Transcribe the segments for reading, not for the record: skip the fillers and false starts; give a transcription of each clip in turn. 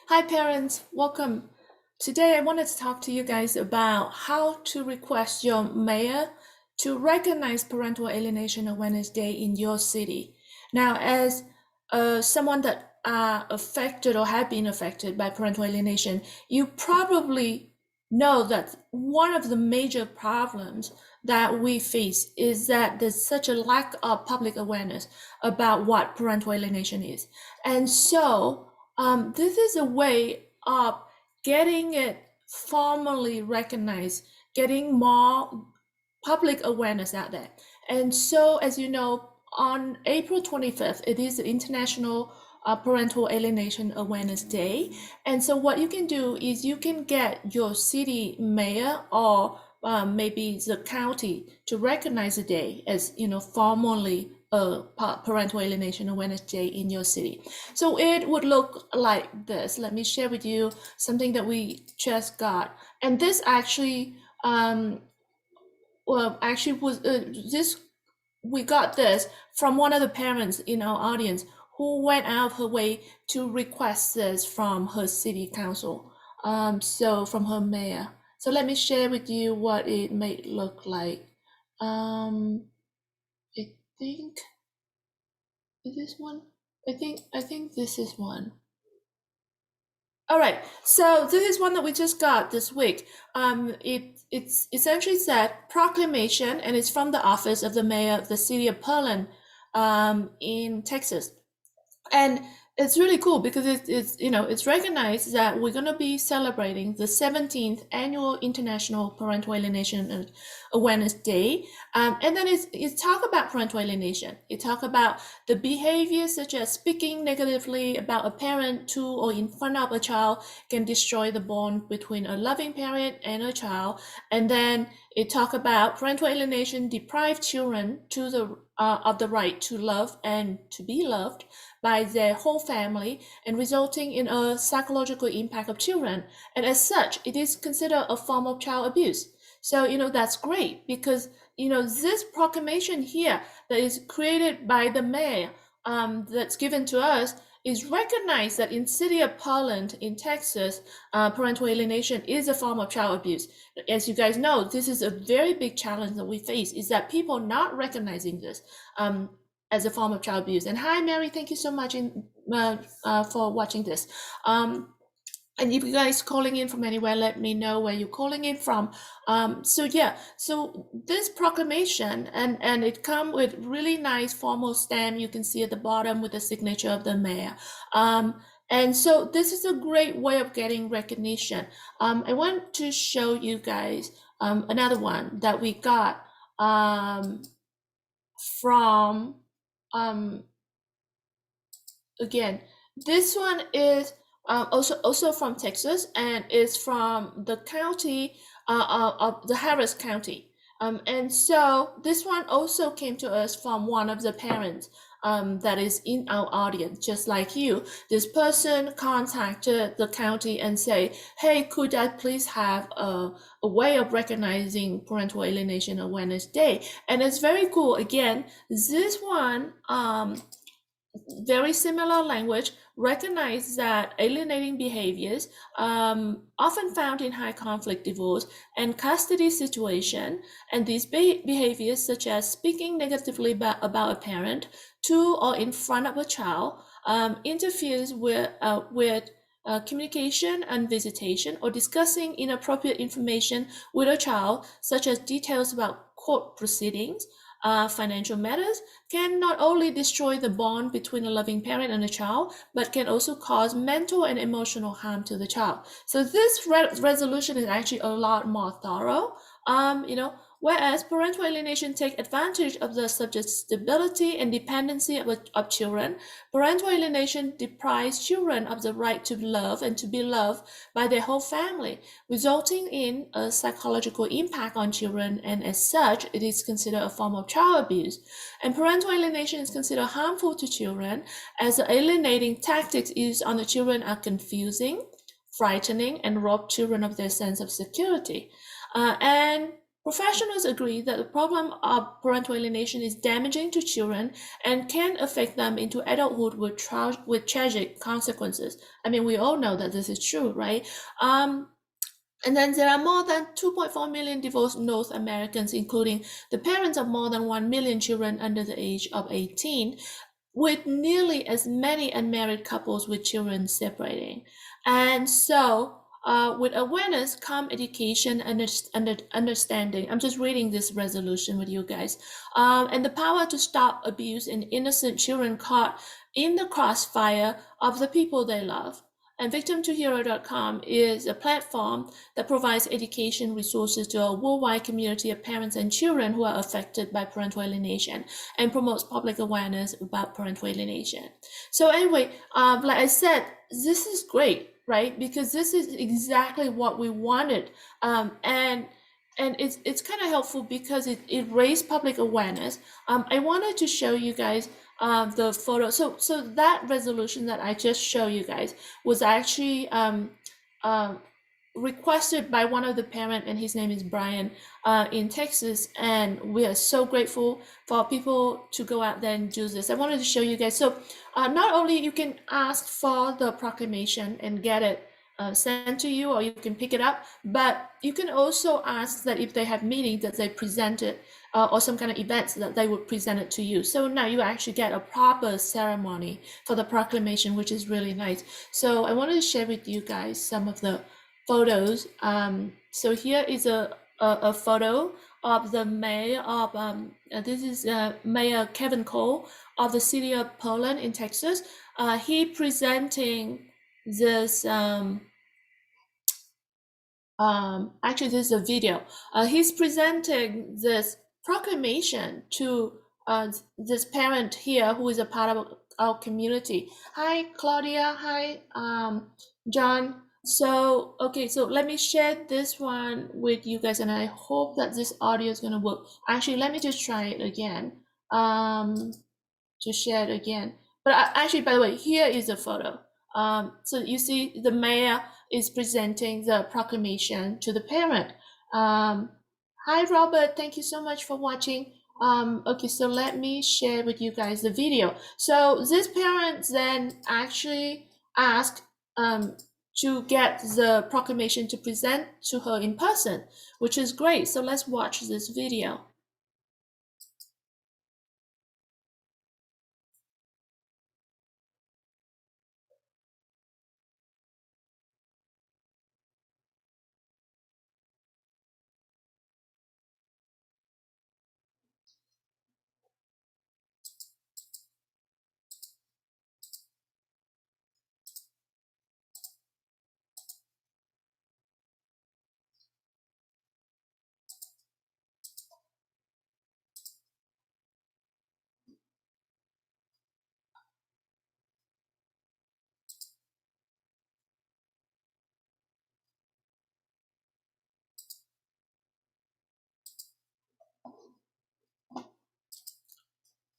Hi, parents. Welcome. Today, I wanted to talk to you guys about how to request your mayor to recognize Parental Alienation Awareness Day in your city. Now, as someone that are affected or have been affected by parental alienation, you probably know that one of the major problems that we face is that there's such a lack of public awareness about what parental alienation is. And so, this is a way of getting it formally recognized, getting more public awareness out there. And so, as you know, on April 25th, it is the International Parental Alienation Awareness Day. And so, what you can do is you can get your city mayor or maybe the county to recognize the day as, formally a parental alienation awareness day in your city. So it would look like this. Let me share with you something that we just got. And this actually, was this we got this from one of the parents in our audience who went out of her way to request this from her city council, so from her mayor. So let me share with you what it may look like. I think is this one. I think this is one. All right, so this is one that we just got this week. It's essentially said Proclamation, and it's from the office of the mayor of the city of Pearland, in Texas. And it's really cool because it's recognized that we're going to be celebrating the 17th annual International Parental Alienation Awareness Day. And then it's talk about parental alienation. It talk about the behaviors such as speaking negatively about a parent to or in front of a child can destroy the bond between a loving parent and a child. And then it talk about parental alienation deprive children to the of the right to love and to be loved by their whole family and resulting in a psychological impact of children. And as such, it is considered a form of child abuse. So, that's great because, this proclamation here that is created by the mayor, that's given to us is recognized that in city of Portland in Texas, parental alienation is a form of child abuse. As you guys know, this is a very big challenge that we face is that people not recognizing this. As a form of child abuse. And hi, Mary, thank you so much for watching this. And if you guys calling in from anywhere, let me know where you're calling in from. So this proclamation and it come with really nice formal stamp. You can see at the bottom with the signature of the mayor. And so this is a great way of getting recognition. I want to show you guys another one that we got from again, this one is also from Texas and is from the county of the Harris County. And so this one also came to us from one of the parents that is in our audience, just like you. This person contacted the county and say, hey, could I please have a way of recognizing Parental Alienation Awareness Day? And it's very cool. Again, this one, very similar language, recognize that alienating behaviors, often found in high conflict divorce and custody situation, and these behaviors such as speaking negatively about a parent to or in front of a child, interferes with communication and visitation or discussing inappropriate information with a child, such as details about court proceedings, financial matters, can not only destroy the bond between a loving parent and a child, but can also cause mental and emotional harm to the child. So this resolution is actually a lot more thorough. Whereas parental alienation take advantage of the subject's stability and dependency of children, parental alienation deprives children of the right to love and to be loved by their whole family, resulting in a psychological impact on children, and as such, it is considered a form of child abuse. And parental alienation is considered harmful to children as the alienating tactics used on the children are confusing, frightening, and rob children of their sense of security. And Professionals agree that the problem of parental alienation is damaging to children and can affect them into adulthood with tragic consequences. I mean, we all know that this is true, right? And then there are more than 2.4 million divorced North Americans, including the parents of more than 1 million children under the age of 18, with nearly as many unmarried couples with children separating. And so, with awareness come education and understanding. I'm just reading this resolution with you guys. And the power to stop abuse in innocent children caught in the crossfire of the people they love. And victimtohero.com is a platform that provides education resources to a worldwide community of parents and children who are affected by parental alienation and promotes public awareness about parental alienation. So anyway, like I said, this is great, right? Because this is exactly what we wanted. And it's kind of helpful because it raised public awareness. I wanted to show you guys the photo. So that resolution that I just showed you guys was actually requested by one of the parent, and his name is Brian, in Texas, and we are so grateful for people to go out there and do this. I wanted to show you guys. So not only you can ask for the proclamation and get it sent to you, or you can pick it up, but you can also ask that if they have meetings that they present it, or some kind of events that they would present it to you. So now you actually get a proper ceremony for the proclamation, which is really nice. So I wanted to share with you guys some of the photos. So here is a photo of the mayor of, this is Mayor Kevin Cole of the city of Poland in Texas. He presenting this, actually this is a video. He's presenting this proclamation to this parent here who is a part of our community. Hi, Claudia. Hi, John. So, okay, so let me share this one with you guys, and I hope that this audio is gonna work. Actually, let me just try it again. To share it again. But actually, by the way, here is a photo. So you see the mayor is presenting the proclamation to the parent. Hi, Robert. Thank you so much for watching. Okay, so let me share with you guys the video. So this parent then actually asked to get the proclamation to present to her in person, which is great. So let's watch this video.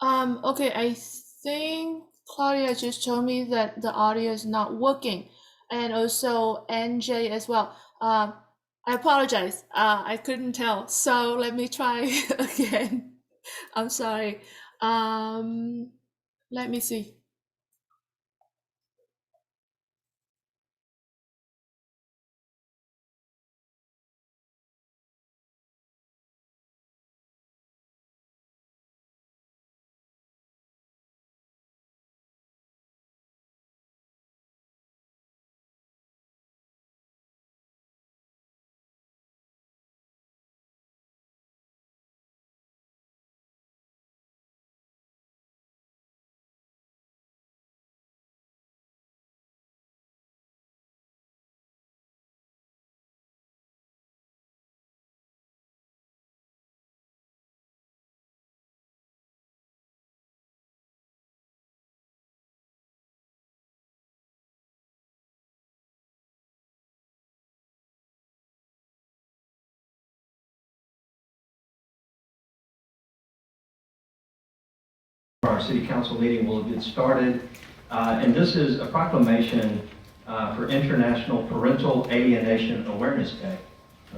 Okay, I think Claudia just told me that the audio is not working, and also NJ as well. I apologize. I couldn't tell. So let me try again. I'm sorry. Let me see. Our city council meeting will get started. And this is a proclamation for International Parental Alienation Awareness Day.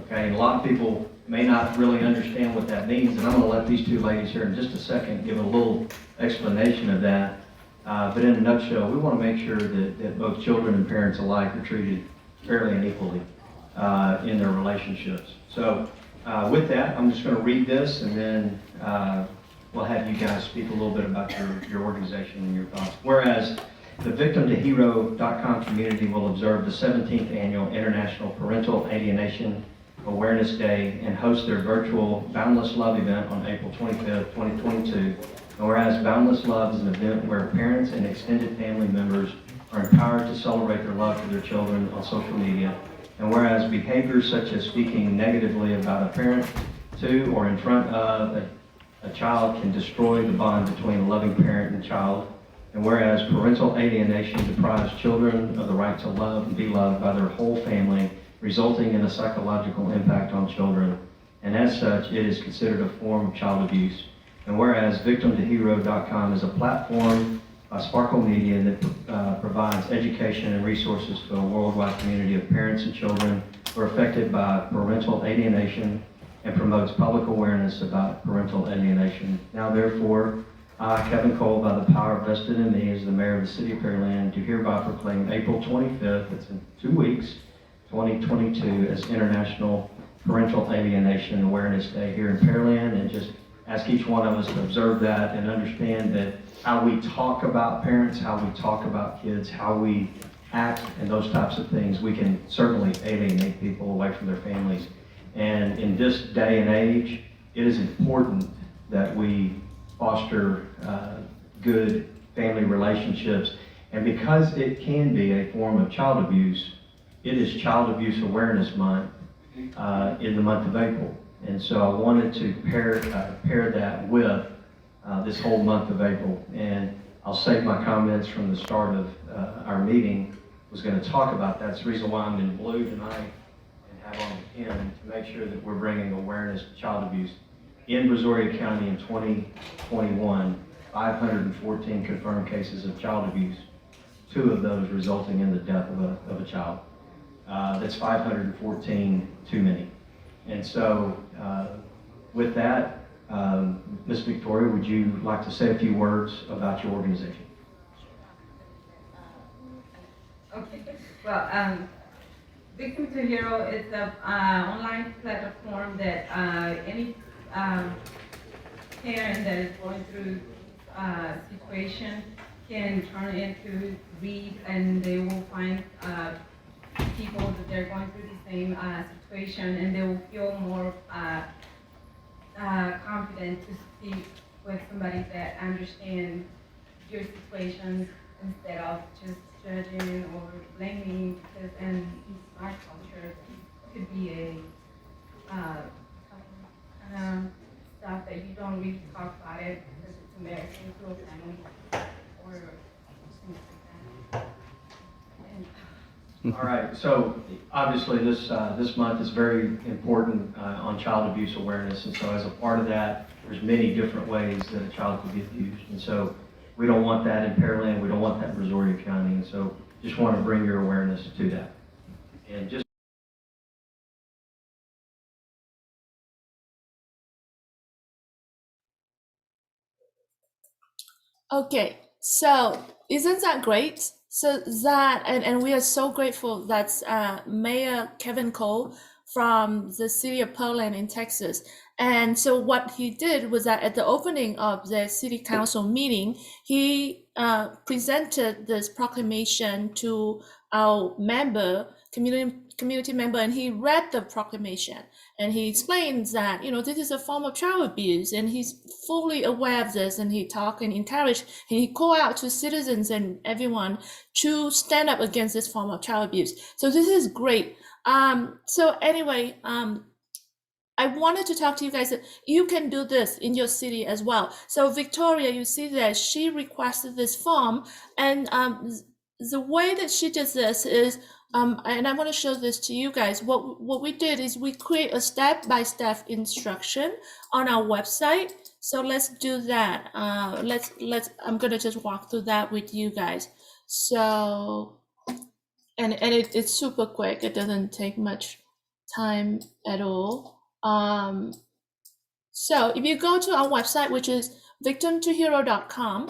Okay, and a lot of people may not really understand what that means, and I'm gonna let these two ladies here in just a second give a little explanation of that. But in a nutshell, we wanna make sure that both children and parents alike are treated fairly and equally in their relationships. So with that, I'm just gonna read this, and then we'll have you guys speak a little bit about your organization and your thoughts. Whereas the victimtohero.com community will observe the 17th annual International Parental Alienation Awareness Day and host their virtual Boundless Love event on April 25th, 2022. And whereas Boundless Love is an event where parents and extended family members are empowered to celebrate their love for their children on social media. And whereas behaviors such as speaking negatively about a parent to or in front of a child can destroy the bond between a loving parent and child. And whereas parental alienation deprives children of the right to love and be loved by their whole family, resulting in a psychological impact on children. And as such, it is considered a form of child abuse. And whereas victimtohero.com is a platform by Sparkle Media that provides education and resources to a worldwide community of parents and children who are affected by parental alienation and promotes public awareness about parental alienation. Now therefore, I, Kevin Cole, by the power vested in me as the mayor of the city of Pearland, do hereby proclaim April 25th, that's in 2 weeks, 2022, as International Parental Alienation Awareness Day here in Pearland, and just ask each one of us to observe that and understand that how we talk about parents, how we talk about kids, how we act, and those types of things, we can certainly alienate people away from their families. And in this day and age, it is important that we foster good family relationships. And because it can be a form of child abuse, it is Child Abuse Awareness Month in the month of April. And so I wanted to pair that with this whole month of April. And I'll save my comments from the start of our meeting. I was going to talk about that. That's the reason why I'm in blue tonight and have on the pen to make sure that we're bringing awareness to child abuse. In Brazoria County in 2021, 514 confirmed cases of child abuse, 2 of those resulting in the death of a child. That's 514 too many. And so with that, Ms. Victoria, would you like to say a few words about your organization? Okay. Well, Victim to Hero is an online platform that any parent that is going through a situation can turn into, read, and they will find people that they're going through the same situation, and they will feel more confident to speak with somebody that understands your situation instead of just judging or blaming, because in our culture it could be a stuff that you don't really talk about it because it's embarrassing to a family or things like that. All right, so obviously this month is very important on child abuse awareness, and so as a part of that, there's many different ways that a child could be abused, and so we don't want that in Pearland, we don't want that in Brazoria County, and so just want to bring your awareness to that. And just Okay, so isn't that great? So that and we are so grateful that Mayor Kevin Cole from the city of Pearland in Texas. And so what he did was that at the opening of the city council meeting, he presented this proclamation to our community member, and he read the proclamation. And he explains that, this is a form of child abuse, and he's fully aware of this, and he talked and encouraged, and he called out to citizens and everyone to stand up against this form of child abuse. So this is great. So anyway, I wanted to talk to you guys that you can do this in your city as well. So Victoria, you see that she requested this form, and the way that she does this is, and I want to show this to you guys. What we did is we create a step-by-step instruction on our website. So let's do that. I'm gonna just walk through that with you guys. So, and it's super quick. It doesn't take much time at all. So if you go to our website, which is victimtohero.com,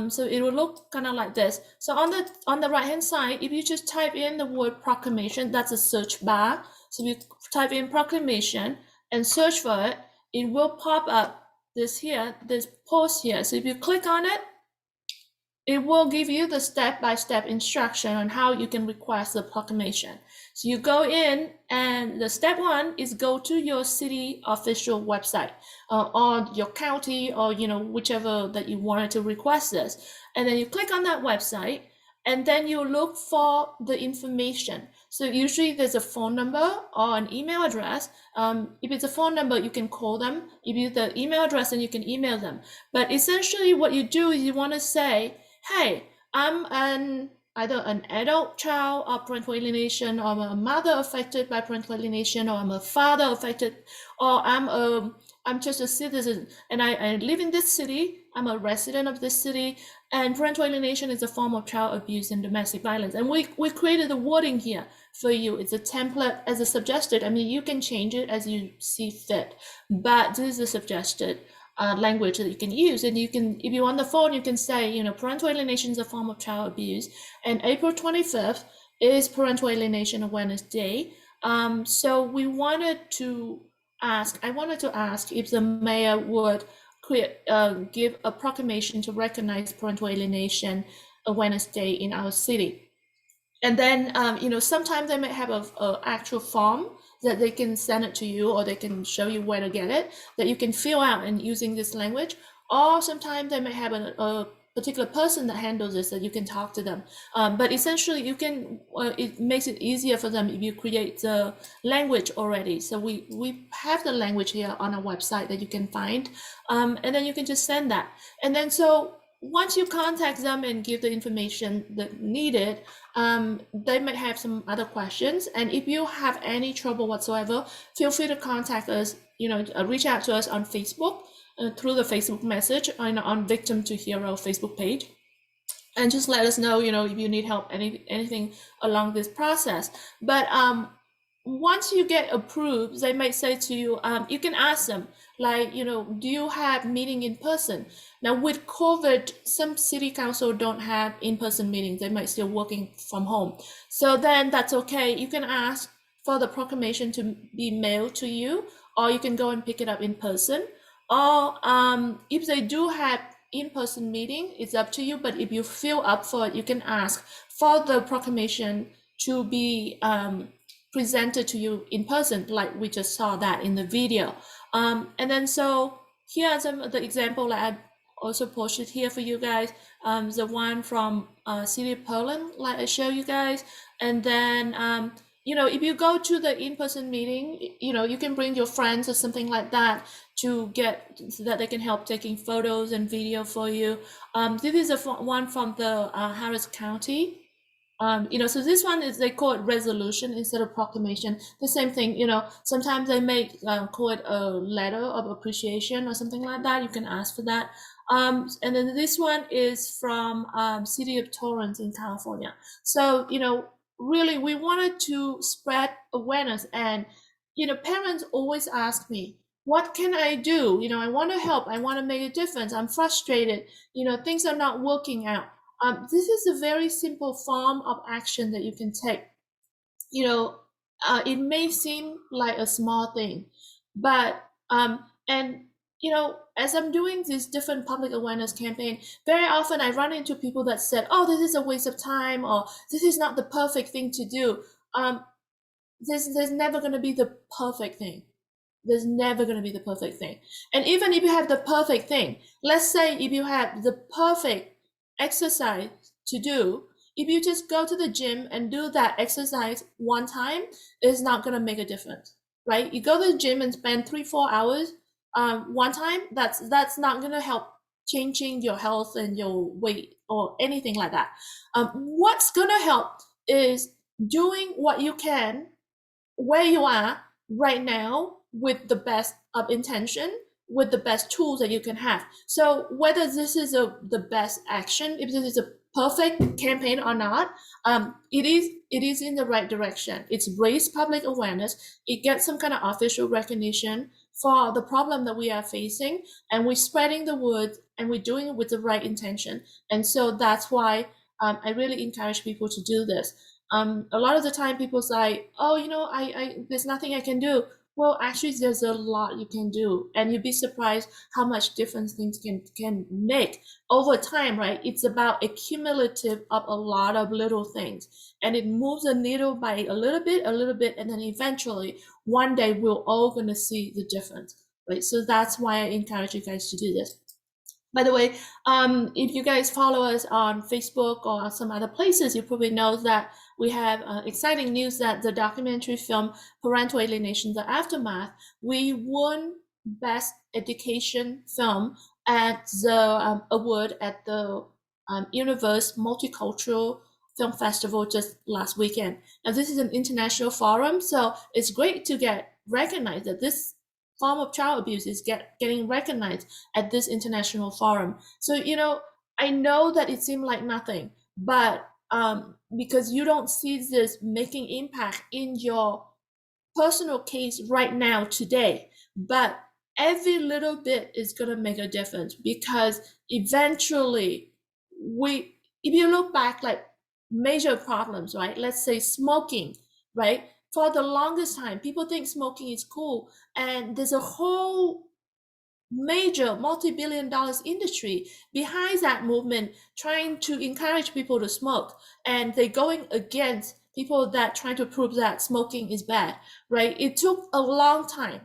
so it will look kind of like this. So on the right hand side, if you just type in the word proclamation, that's a search bar. So if you type in proclamation and search for it, it will pop up this post here. So if you click on it, it will give you the step-by-step instruction on how you can request the proclamation. So you go in, and the step one is go to your city official website, or your county, or whichever that you wanted to request this. And then you click on that website, and then you look for the information. So usually there's a phone number or an email address. If it's a phone number, you can call them. If it's the email address, then you can email them. But essentially what you do is you want to say, hey, I'm either an adult child of parental alienation, or I'm a mother affected by parental alienation, or I'm a father affected, or I'm just a citizen, and I live in this city. I'm a resident of this city, and parental alienation is a form of child abuse and domestic violence. And we created the wording here for you. It's a template as a suggested. I mean, you can change it as you see fit, but this is a suggested language that you can use. And you can, if you're on the phone, you can say, parental alienation is a form of child abuse, and April 25th is Parental Alienation Awareness Day. So I wanted to ask if the mayor would give a proclamation to recognize Parental Alienation Awareness Day in our city. And then, sometimes they may have a actual form that they can send it to you, or they can show you where to get it, that you can fill out and using this language. Or sometimes they may have a particular person that handles this, that you can talk to them. But essentially you can, it makes it easier for them if you create the language already. So we have the language here on our website that you can find, and then you can just send that. And then so once you contact them and give the information that needed, they might have some other questions. And if you have any trouble whatsoever, feel free to contact us, reach out to us on Facebook, through the Facebook message on Victim to Hero Facebook page. And just let us know, if you need help, anything along this process. But once you get approved, they might say to you, you can ask them, like, do you have meeting in person? Now with COVID, some city council don't have in-person meetings. They might still working from home. So then that's okay. You can ask for the proclamation to be mailed to you, or you can go and pick it up in person. Or if they do have in-person meeting, it's up to you. But if you feel up for it, you can ask for the proclamation to be presented to you in person, like we just saw that in the video. And then so here are some of the example that I also posted here for you guys. The one from City of Poland, like I show you guys. And then if you go to the in-person meeting, you can bring your friends or something like that to get, so that they can help taking photos and video for you. This is a one from the Harris County. So this one is, they call it resolution instead of proclamation. The same thing, sometimes they may call it a letter of appreciation or something like that. You can ask for that. And then this one is from City of Torrance in California. So, really we wanted to spread awareness, and, parents always ask me, what can I do? I want to help. I want to make a difference. I'm frustrated. Things are not working out. This is a very simple form of action that you can take. It may seem like a small thing, but as I'm doing this different public awareness campaign, very often I run into people that said, "Oh, this is a waste of time," or "This is not the perfect thing to do." There's never going to be the perfect thing. There's never going to be the perfect thing. And even if you have the perfect thing, let's say if you have the perfect exercise to do, if you just go to the gym and do that exercise one time, it's not going to make a difference, right? You go to the gym and spend 3-4 hours one time, that's not going to help changing your health and your weight or anything like that. What's going to help is doing what you can where you are right now, with the best of intention, with the best tools that you can have. So whether this is the best action, if this is a perfect campaign or not, it is in the right direction. It's raised public awareness. It gets some kind of official recognition for the problem that we are facing, and we're spreading the word, and we're doing it with the right intention. And so that's why I really encourage people to do this. A lot of the time, people say, "Oh, there's nothing I can do." Well, actually, there's a lot you can do, and you'd be surprised how much difference things can make over time, right? It's about accumulative of a lot of little things, and it moves the needle by a little bit, and then eventually, one day, we're all gonna see the difference, right? So that's why I encourage you guys to do this. By the way, if you guys follow us on Facebook or some other places, you probably know that we have exciting news that the documentary film Parental Alienation, The Aftermath, we won Best Education Film at the award at the Universe Multicultural Film Festival just last weekend. Now, this is an international forum, so it's great to get recognized that this form of child abuse is getting recognized at this international forum. So, I know that it seemed like nothing, but because you don't see this making impact in your personal case right now today, but every little bit is going to make a difference, because eventually, if you look back, like major problems, right? Let's say smoking, right? For the longest time, people think smoking is cool, and there's a whole major multi-billion dollars industry behind that movement trying to encourage people to smoke, and they're going against people that trying to prove that smoking is bad, right? It took a long time,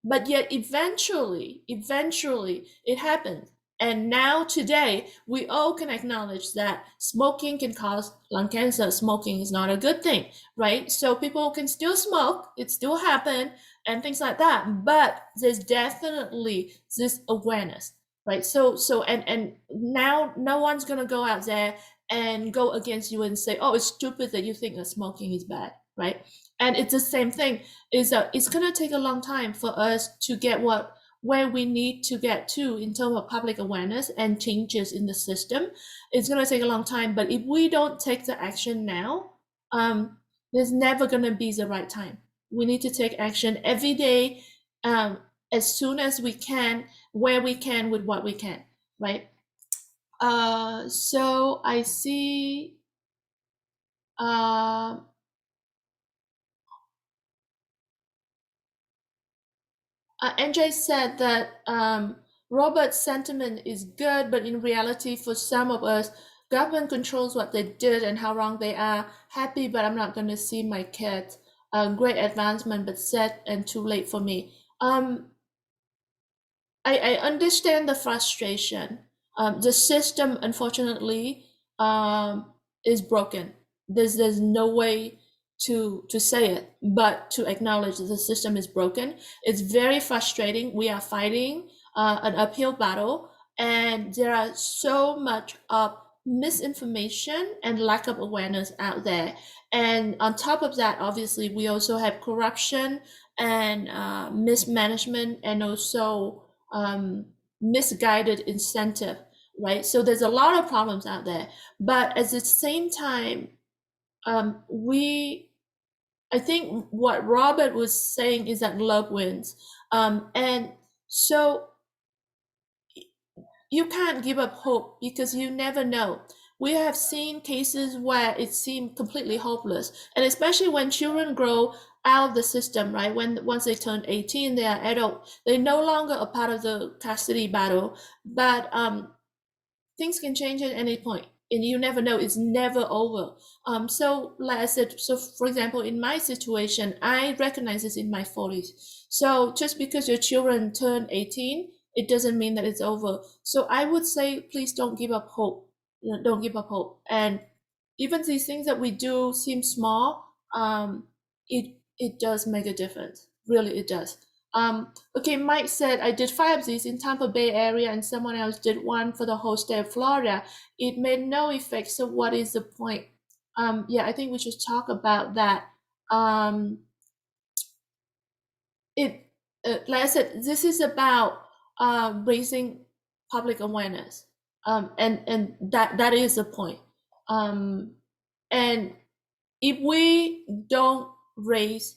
but yet eventually it happened. And now today, we all can acknowledge that smoking can cause lung cancer. Smoking is not a good thing, right? So people can still smoke, it still happen, and things like that. But there's definitely this awareness, right? And now no one's gonna go out there and go against you and say, "Oh, it's stupid that you think that smoking is bad," right? And it's the same thing, is that it's going to take a long time for us to get where we need to get to in terms of public awareness and changes in the system. It's going to take a long time, but if we don't take the action now, there's never going to be the right time. We need to take action every day, as soon as we can, where we can, with what we can, right? So I see uh, NJ said that Robert's sentiment is good, but in reality, for some of us, government controls what they did and how wrong they are. Happy, but I'm not going to see my kids. Great advancement, but sad and too late for me. I understand the frustration. The system, unfortunately, is broken. There's no way to say it, but to acknowledge that the system is broken. It's very frustrating. We are fighting an uphill battle, and there are so much of misinformation and lack of awareness out there. And on top of that, obviously, we also have corruption and mismanagement, and also misguided incentive, right? So there's a lot of problems out there, but at the same time, I think what Robert was saying is that love wins, and so you can't give up hope, because you never know. We have seen cases where it seemed completely hopeless, and especially when children grow out of the system, right? When once they turn 18, they are adult. They're no longer a part of the custody battle, but things can change at any point, and you never know. It's never over. So like I said, so for example, in my situation, I recognize this in my 40s. So just because your children turn 18, it doesn't mean that it's over. So I would say, please don't give up hope. Don't give up hope. And even these things that we do seem small, it does make a difference. Really, it does. Okay, Mike said, I did 5 of these in Tampa Bay area, and someone else did one for the whole state of Florida. It made no effect. So what is the point? Yeah, I think we should talk about that. It Like I said, this is about raising public awareness. And that is the point. And if we don't raise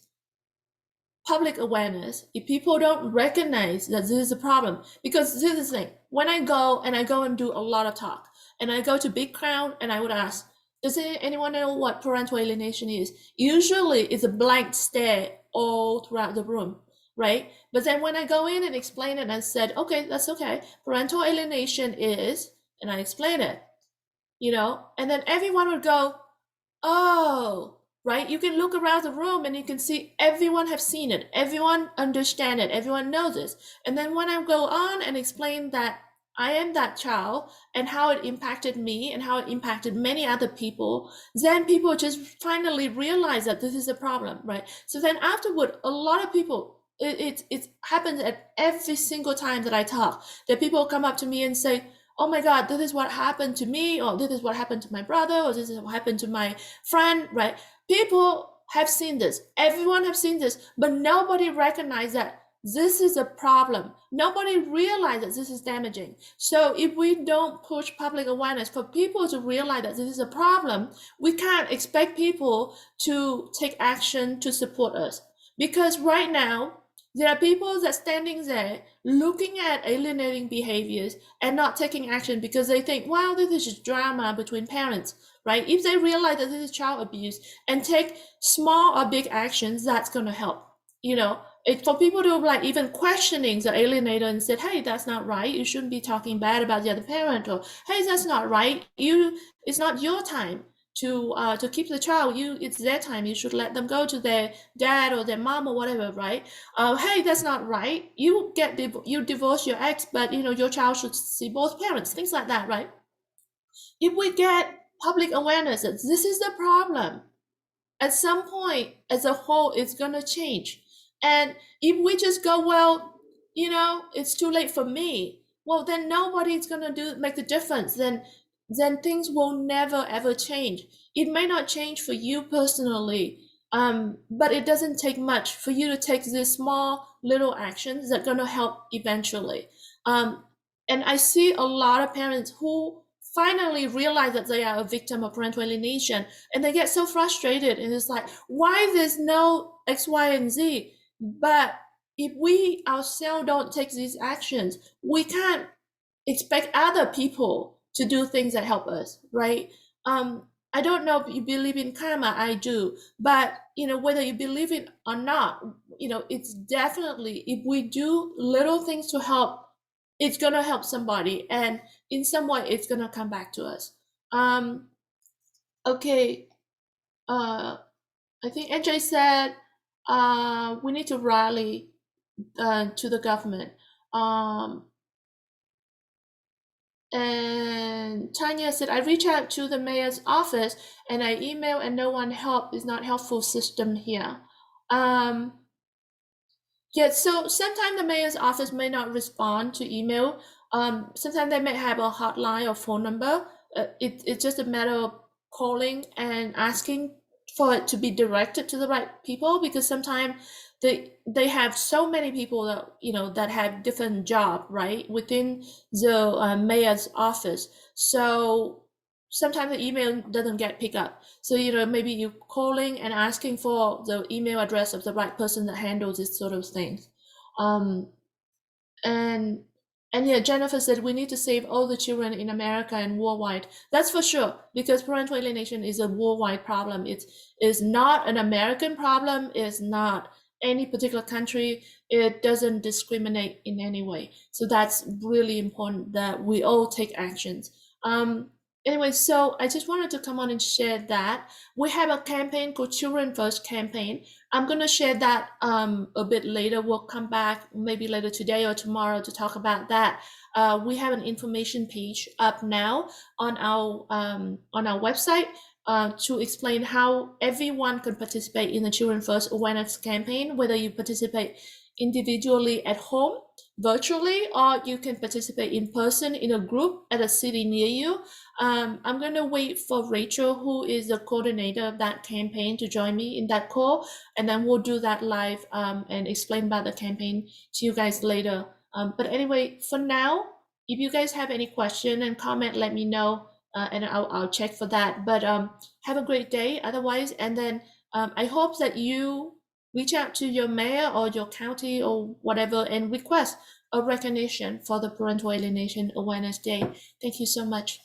public awareness, if people don't recognize that this is a problem, because this is the thing, when I go and do a lot of talk, and I go to big crowd and I would ask, does anyone know what parental alienation is? Usually it's a blank stare all throughout the room, right? But then when I go in and explain it, and I said, okay, that's okay, parental alienation is, and I explain it, and then everyone would go, oh, right? You can look around the room and you can see everyone have seen it. Everyone understand it. Everyone knows this. And then when I go on and explain that I am that child and how it impacted me and how it impacted many other people, then people just finally realize that this is a problem, right? So then afterward, a lot of people, it happens at every single time that I talk, that people come up to me and say, oh my God, this is what happened to me, or this is what happened to my brother, or this is what happened to my friend, right? People have seen this. Everyone have seen this, but nobody recognizes that this is a problem. Nobody realizes this is damaging. So if we don't push public awareness for people to realize that this is a problem, we can't expect people to take action to support us. Because right now, there are people that standing there looking at alienating behaviors and not taking action because they think, wow, this is just drama between parents, right? If they realize that this is child abuse and take small or big actions, that's going to help. For people to like even questioning the alienator and said, hey, that's not right. You shouldn't be talking bad about the other parent, or hey, that's not right. It's not your time to keep the child. It's their time. You should let them go to their dad or their mom or whatever, right? Hey, that's not right. You divorce your ex, but your child should see both parents. Things like that, right? If we get public awareness that this is the problem, at some point, as a whole, it's gonna change. And if we just go, well, it's too late for me. Well, then nobody's gonna make the difference. Then things will never ever change. It may not change for you personally, but it doesn't take much for you to take these small little actions that are gonna help eventually. And I see a lot of parents who finally realize that they are a victim of parental alienation, and they get so frustrated, and it's like, why there's no X, Y, and Z? But if we ourselves don't take these actions, we can't expect other people to do things that help us, right? I don't know if you believe in karma. I do, but whether you believe it or not, it's definitely, if we do little things to help, it's gonna help somebody, and in some way, it's gonna come back to us. Okay. I think NJ said we need to rally to the government. And Tanya said, I reached out to the mayor's office and I email and no one helped. It's not helpful system here. Yeah, so sometimes the mayor's office may not respond to email. Sometimes they may have a hotline or phone number. It's just a matter of calling and asking for it to be directed to the right people, because sometimes they have so many people that have different job, right, within the mayor's office. So sometimes the email doesn't get picked up. So maybe you calling and asking for the email address of the right person that handles this sort of things. Um, and yeah, Jennifer said we need to save all the children in America and worldwide. That's for sure, because parental alienation is a worldwide problem. It is not an American problem. It's not any particular country. It doesn't discriminate in any way. So that's really important that we all take actions. Anyway, so I just wanted to come on and share that. We have a campaign called Children First campaign. I'm going to share that a bit later. We'll come back maybe later today or tomorrow to talk about that. We have an information page up now on our website to explain how everyone can participate in the Children First awareness campaign, whether you participate individually at home, virtually, or you can participate in person in a group at a city near you. I'm going to wait for Rachel, who is the coordinator of that campaign, to join me in that call, and then we'll do that live and explain about the campaign to you guys later. But anyway, for now, if you guys have any question and comment, let me know, and I'll check for that. But have a great day otherwise. And then I hope that you reach out to your mayor or your county or whatever and request a recognition for the Parental Alienation Awareness Day. Thank you so much.